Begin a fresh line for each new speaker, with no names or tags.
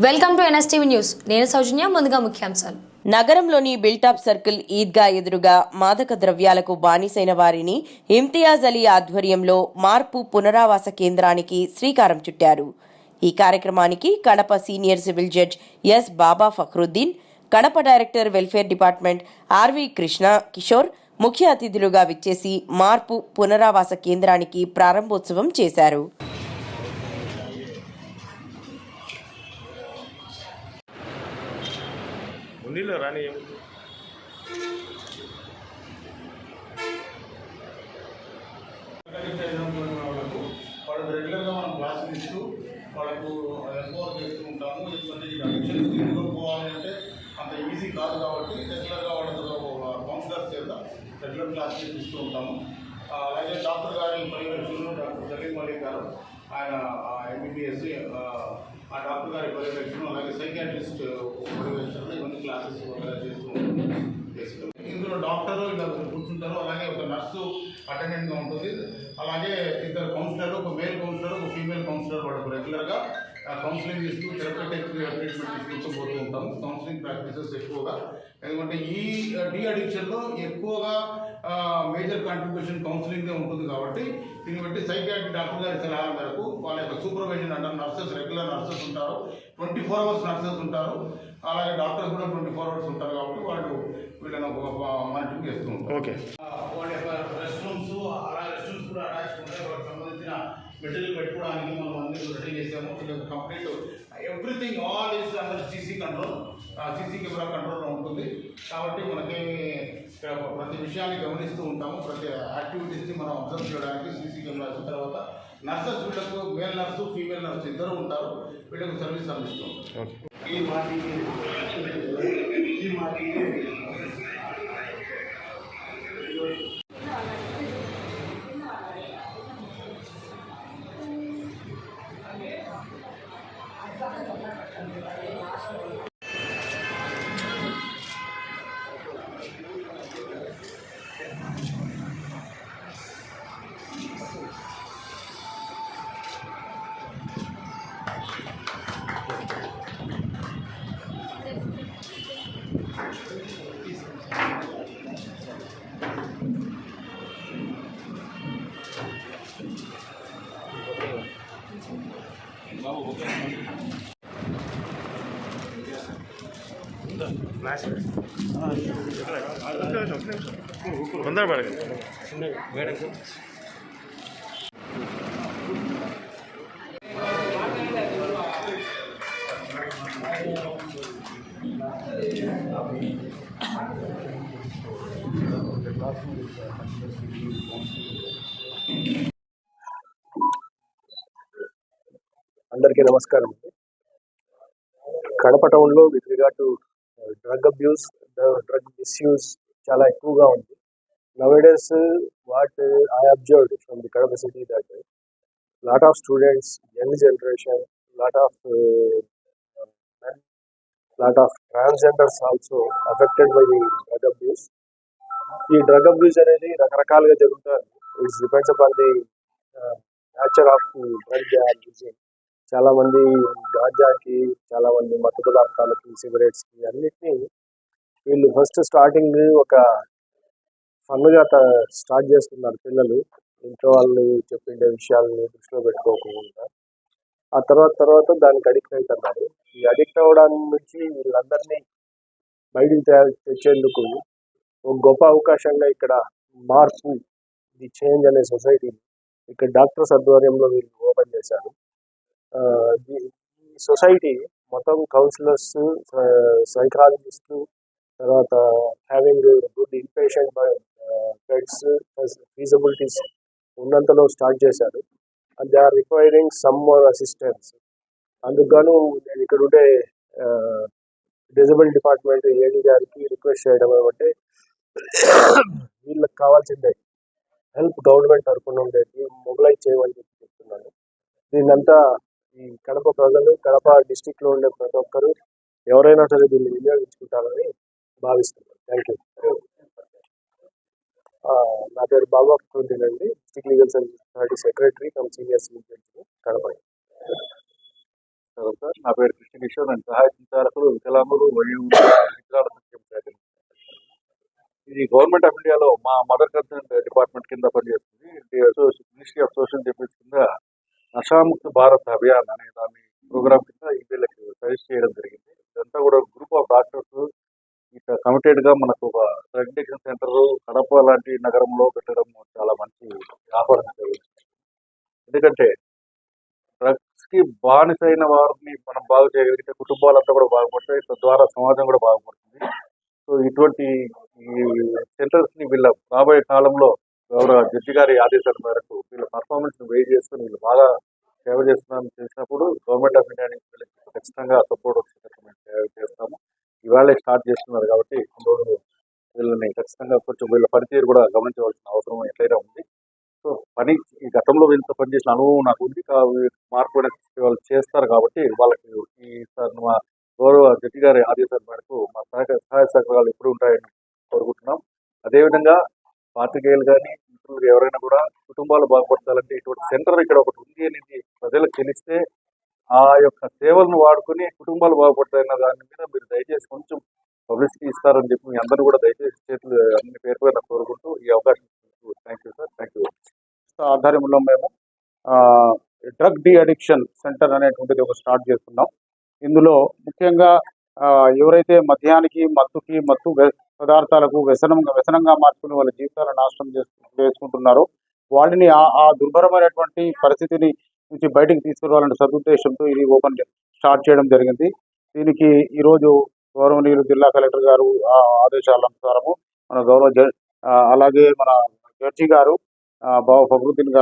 Welcome to NSTV news. నేను సౌజన్య. ముందుగా ముఖ్యాంశాలు.
నగరంలోని బిల్టాప్ సర్కిల్ ఈద్గా ఎదురుగా మాదక ద్రవ్యాలకు బానిసైన వారిని ఇమ్తియాజ్ అలీ ఆధ్వర్యంలో మార్పు పునరావాస కేంద్రానికి శ్రీకారం చుట్టారు. ఈ కార్యక్రమానికి Kadapa senior civil judge S Baba Fakhruddin, Kadapa director welfare department RV Krishna Kishore ముఖ్య అతిథులుగా విచ్చేసి మార్పు పునరావాస కేంద్రానికి ప్రారంభోత్సవం చేశారు.
ఉన్నీళ్ళు రాని వాళ్ళకు రెగ్యులర్గా మనం క్లాసులు ఇస్తూ వాళ్ళకు ఎంపవర్ చేస్తూ ఉంటాము. ఇటువంటి అడిక్షన్స్ తీసుకొని పోవాలి అంటే అంత ఈజీ కాదు కాబట్టి రెగ్యులర్గా వాళ్ళతో కౌన్సిలర్స్ చేత రెగ్యులర్ క్లాసులు ఇస్తూ ఉంటాము. అలాగే డాక్టర్ గారి పర్యవేక్షణలో డాక్టర్ సలీం మలిక్ గారు, ఆయన ఎంబీబీఎస్, ఆ డాక్టర్ గారి పర్యవేక్షణ, అలాగే సైకియాట్రిస్ట్ పర్యవేక్షణలో ఇవన్నీ క్లాసెస్ చేస్తూ ఉంటాం. ఇందులో డాక్టరు ఇలా కూర్చుంటారు, అలాగే ఒక నర్సు అటెండెంట్గా ఉంటుంది, అలాగే ఇద్దరు కౌన్సిలర్, ఒక మేల్ కౌన్సిలర్, ఒక ఫీమేల్ కౌన్సిలర్ వాళ్ళకు రెగ్యులర్గా కౌన్సిలింగ్ ఇస్తూ థెరపటిక్ ట్రీట్మెంట్ ఇస్తూ పోతూ ఉంటాము. కౌన్సిలింగ్ ప్రాక్టీసెస్ ఎక్కువగా, ఎందుకంటే ఈ డీ అడిక్షన్లో ఎక్కువగా మేజర్ కాంట్రిబ్యూషన్ కౌన్సిలింగ్గా ఉంటుంది కాబట్టి దీన్ని బట్టి సైకియాట్రిక్ డాక్టర్ గారి సలహా మేరకు వాళ్ళ యొక్క సూపర్వైజన్ అంటారు. నర్సెస్, రెగ్యులర్ నర్సెస్ ఉంటారు, 24 hours నర్సెస్ ఉంటారు, అలాగే డాక్టర్స్ కూడా 24 hours ఉంటారు కాబట్టి వాళ్ళు వీళ్ళని మానిటరింగ్ చేస్తూ ఉంటారు. ఓకే, వాళ్ళ యొక్క రెస్ట్ రూమ్స్, అలా రెస్ట్ రూమ్స్ కూడా అటాచ్ ఉంటాయి. వాళ్ళకి సంబంధించిన మెటీరియల్ పెట్టుకోవడానికి మనం అన్ని రెడీ చేసాము. Complete everything all is under CC control, CC camera కంట్రోల్లో ఉంటుంది కాబట్టి మనకేమి ప్రతి విషయాన్ని గమనిస్తూ ఉంటాము. ప్రతి యాక్టివిటీస్ని మనం అబ్జర్వ్ చేయడానికి సీసీ కెమెరాస్. తర్వాత నర్సెస్, వీళ్ళకు మేల్ నర్సు, ఫీమేల్ నర్సు ఇద్దరు ఉంటారు, వీళ్ళకు సర్వీస్ అందిస్తూ ఉంటాం. తొందర పడగండి.
అందరికీ నమస్కారం. కడప టౌన్లో with regard to drug abuse, drug misuse చాలా ఎక్కువగా ఉంది. Nowadays what I observed from the Kadapa city that lot of students, young generation, lot of transgenders also affected by the drug abuse. ఈ డ్రగ్ అబ్యూస్ అనేది రకరకాలుగా జరుగుతుంది. It's depends upon the nature of drug they are using. చాలా మంది గాంజాకి, చాలా మంది మత్తు పదార్థాలకి, సిగరెట్స్కి, అన్నిటినీ వీళ్ళు ఫస్ట్ స్టార్టింగ్ ఒక ఫన్గా స్టార్ట్ చేస్తున్నారు పిల్లలు, ఇంట్లో వాళ్ళు చెప్పిండే విషయాలని దృష్టిలో పెట్టుకోకుండా. ఆ తర్వాత దానికి అడిక్ట్ అవుతున్నారు. ఈ అడిక్ట్ అవ్వడానికి నుంచి వీళ్ళందరినీ బయటికి తెచ్చేందుకు ఒక గొప్ప అవకాశంగా ఇక్కడ మార్పు, ది చేంజ్ అనే సొసైటీ ఇక్కడ డాక్టర్స్ ఆధ్వర్యంలో వీళ్ళు ఓపెన్ చేశారు. ఈ సొసైటీ మొత్తం కౌన్సిలర్స్, సైకాలజిస్టు, తర్వాత having good inpatient beds feasibilities ఉన్నంతలో స్టార్ట్ చేశారు. And they are requiring some more assistance. అందుకు నేను ఇక్కడ ఉండే డిజబుల్ డిపార్ట్మెంట్ ఏడీ గారికి రిక్వెస్ట్ చేయడం ఏమంటే, వీళ్ళకి కావాల్సిందే హెల్ప్ గవర్నమెంట్ తరఫున ఉండేది మొబిలైజ్ చేయమని చెప్తున్నాను. దీన్నంతా ఈ కడప ప్రజలు, కడప డిస్టిక్లో ఉండే ప్రతి ఒక్కరు ఎవరైనా సరే దీన్ని వినియోగించుకుంటారని భావిస్తున్నాను. Thank you. నా పేరు బాబా ఫఖ్రుద్దీన్ అండి, district legal service authority secretary cum senior civil judge Kadapa.
నమస్కారం సార్. నా పేరు కృష్ణ కిషోర్. నేను సహాయ సంచాలకులు వికలాంగులు మరియు వికలాంగుల సంక్షేమ శాఖ. ఇది గవర్నమెంట్ ఆఫ్ ఇండియాలో మా మదర్ కన్సర్న్ డిపార్ట్మెంట్ కింద పనిచేస్తుంది. మినిస్ట్రీ ఆఫ్ సోషల్ జస్టిస్ కింద నషాముక్త భారత్ అభియాన్ అనే దాని ప్రోగ్రామ్ కింద ఈ వీళ్ళకి సజెస్ట్ చేయడం జరిగింది. ఇదంతా కూడా గ్రూప్ ఆఫ్ డాక్టర్స్ ఇక కమిటెడ్ గా మనకు ఒక డ్రగ్ అడిక్షన్ సెంటర్ కడప లాంటి నగరంలో పెట్టడం చాలా మంచి వ్యాపారం. ఎందుకంటే డ్రగ్స్ కి బానిసైన వారిని మనం బాగు చేయగలిగితే కుటుంబాలంతా కూడా బాగుపడతాయి, తద్వారా సమాజం కూడా బాగుపడుతుంది. సో ఇటువంటి ఈ సెంటర్స్ ని వీళ్ళ రాబోయే కాలంలో గౌరవ జడ్జి గారి ఆదేశాల మేరకు వీళ్ళ పర్ఫార్మెన్స్ ని వెయిట్ చేసుకుని వీళ్ళు బాగా సేవ చేస్తున్నారని తెలిసినప్పుడు గవర్నమెంట్ ఆఫ్ ఇండియా నుంచి వీళ్ళకి ఖచ్చితంగా సపోర్ట్ వచ్చేటట్టు మేము సేవ చేస్తాము. ఇవాళే స్టార్ట్ చేస్తున్నారు కాబట్టి రోజు వీళ్ళని ఖచ్చితంగా కొంచెం వీళ్ళ పనితీరు కూడా గమనించవలసిన అవసరం ఎట్లయినా ఉంది. సో పని ఈ గతంలో వీళ్ళతో పనిచేసిన అనుభవం నాకు ఉంది. మార్పు అనేది వాళ్ళు చేస్తారు కాబట్టి వాళ్ళకి ఈ సార్ మా గౌరవ జడ్జి గారి ఆదేశాల మేరకు మా సహాయ సహకారాలు ఎప్పుడు ఉంటాయని కోరుకుంటున్నాం. అదేవిధంగా పాత్రికేయులు కానీ మిత్రులు ఎవరైనా కూడా కుటుంబాలు బాగుపడాలంటే ఇటువంటి సెంటర్ ఇక్కడ ఒకటి ఉంది అనేది ప్రజలకు తెలిస్తే ఆ యొక్క సేవలను వాడుకొని కుటుంబాలు బాగుపడతాయన్న దాని మీద మీరు దయచేసి కొంచెం పబ్లిసిటీ ఇస్తారని చెప్పి మీ అందరూ కూడా దయచేసి చేతులు అన్ని పేరు పేరున కోరుకుంటూ ఈ అవకాశం thank you sir. Thank you.
ఆధ్వర్యంలో మేము డ్రగ్ డి అడిక్షన్ సెంటర్ అనేటువంటిది ఒక స్టార్ట్ చేస్తున్నాం. ఇందులో ముఖ్యంగా ఎవరైతే మద్యానికి మత్తు పదార్థాలకు వ్యసనంగా మార్చుకుని వాళ్ళ జీవితాలను నాశనం చేసుకుంటున్నారో వాళ్ళని ఆ దుర్భరమైనటువంటి పరిస్థితిని నుంచి బయటకు తీసుకురావాలనే సదుద్దేశంతో ఇది స్టార్ట్ చేయడం జరిగింది. దీనికి ఈరోజు గౌరవనీయులు జిల్లా కలెక్టర్ గారు ఆదేశాల అనుసారము మన అలాగే మన జడ్జి గారు బాబు ఫక్రుద్దీన్ గారు